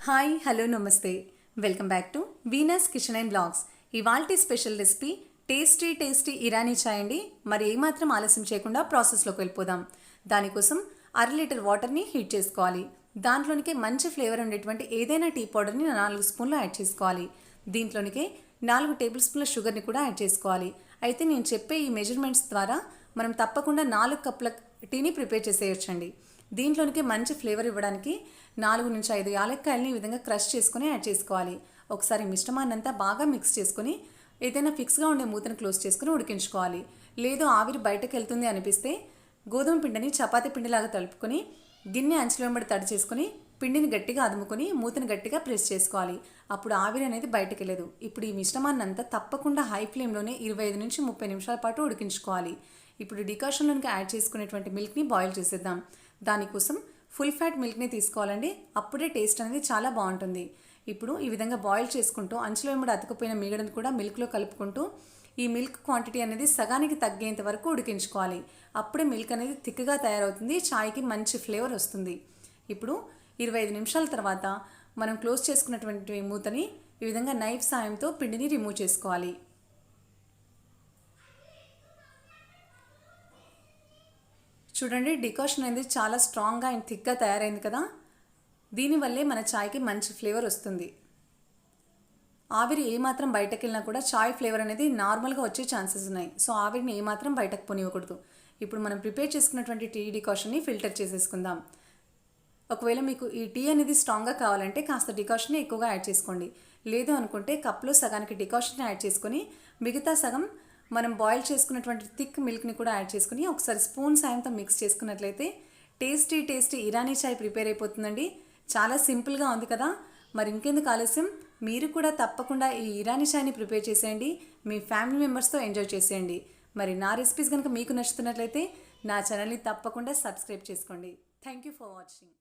Hi hello నమస్తే welcome back to Venus kitchen and blogs. ఇవాల్టి special recipe tasty Irani chai అండి. మరి ఏమాత్రం ఆలస్యం చేయకుండా ప్రాసెస్లోకి వెళ్ళిపోదాం. దానికోసం 1/2 లీటర్ వాటర్ని హీట్ చేసుకోవాలి. దాంట్లోనికి మంచి ఫ్లేవర్ ఉండేటువంటి ఏదైనా టీ పౌడర్ని 4 స్పూన్లు యాడ్ చేసుకోవాలి. దీంట్లోనికి 4 టేబుల్ స్పూన్ల షుగర్ని కూడా యాడ్ చేసుకోవాలి. అయితే నేను చెప్పే ఈ మెజర్మెంట్స్ ద్వారా మనం తప్పకుండా 4 కప్పుల టీని ప్రిపేర్ చేసేయచ్చండి. దీంట్లోనికి మంచి ఫ్లేవర్ ఇవ్వడానికి 4 నుంచి 5 యాలక్కాయలని ఈ విధంగా క్రష్ చేసుకుని యాడ్ చేసుకోవాలి. ఒకసారి మిశ్రమాన్నంతా బాగా మిక్స్ చేసుకుని ఏదైనా ఫిక్స్గా ఉండే మూతను క్లోజ్ చేసుకుని ఉడికించుకోవాలి. లేదు ఆవిరి బయటకు వెళ్తుంది అనిపిస్తే గోధుమ పిండిని చపాతీ పిండిలాగా తలుపుకొని గిన్నె అంచుల వెంబడి తడి చేసుకుని పిండిని గట్టిగా అదుముకొని మూతను గట్టిగా ప్రెస్ చేసుకోవాలి. అప్పుడు ఆవిరి అనేది బయటకు వెళ్ళదు. ఇప్పుడు ఈ మిశ్రమాన్నంతా తప్పకుండా హై ఫ్లేమ్లోనే 25 నుంచి 30 నిమిషాల పాటు ఉడికించుకోవాలి. ఇప్పుడు డికాషన్లోనికి యాడ్ చేసుకునేటువంటి మిల్క్ని బాయిల్ చేసేద్దాం. దానికోసం ఫుల్ ఫ్యాట్ మిల్క్ని తీసుకోవాలండి. అప్పుడే టేస్ట్ అనేది చాలా బాగుంటుంది. ఇప్పుడు ఈ విధంగా బాయిల్ చేసుకుంటూ అంచులో వెంబడి అతుకుపోయిన మీగడను కూడా మిల్క్లో కలుపుకుంటూ ఈ మిల్క్ క్వాంటిటీ అనేది సగానికి తగ్గేంత వరకు ఉడికించుకోవాలి. అప్పుడే మిల్క్ అనేది థిక్గా తయారవుతుంది, చాయ్కి మంచి ఫ్లేవర్ వస్తుంది. ఇప్పుడు 25 నిమిషాల తర్వాత మనం క్లోజ్ చేసుకున్నటువంటి మూతని ఈ విధంగా నైఫ్ సాయంతో పిండిని రిమూవ్ చేసుకోవాలి. చూడండి, డికాషన్ అనేది చాలా స్ట్రాంగ్గా అండ్ థిక్గా తయారైంది కదా. దీనివల్లే మన చాయ్కి మంచి ఫ్లేవర్ వస్తుంది. ఆవిరి ఏమాత్రం బయటకు వెళ్ళినా కూడా చాయ్ ఫ్లేవర్ అనేది నార్మల్గా వచ్చే ఛాన్సెస్ ఉన్నాయి. సో ఆవిరిని ఏమాత్రం బయటకు పోనివ్వకూడదు. ఇప్పుడు మనం ప్రిపేర్ చేసుకున్నటువంటి టీ డికాషన్ని ఫిల్టర్ చేసేసుకుందాం. ఒకవేళ మీకు ఈ టీ అనేది స్ట్రాంగ్గా కావాలంటే కాస్త డికాషన్ని ఎక్కువగా యాడ్ చేసుకోండి. లేదు అనుకుంటే కప్లో సగానికి డికాషన్ యాడ్ చేసుకొని మిగతా సగం మనం బాయిల్ చేసుకున్నటువంటి థిక్ మిల్క్ని కూడా యాడ్ చేసుకుని ఒకసారి స్పూన్ సాయంతో మిక్స్ చేసుకున్నట్లయితే టేస్టీ ఇరానీ చాయ్ ప్రిపేర్ అయిపోతుందండి. చాలా సింపుల్గా ఉంది కదా. మరి ఇంకెందుకు ఆలస్యం, మీరు కూడా తప్పకుండా ఈ ఇరానీ చాయ్ని ప్రిపేర్ చేసేయండి. మీ ఫ్యామిలీ మెంబర్స్తో ఎంజాయ్ చేసేయండి. మరి నా రెసిపీస్ కనుక మీకు నచ్చుతున్నట్లయితే నా ఛానల్ని తప్పకుండా సబ్స్క్రైబ్ చేసుకోండి. Thank you for watching.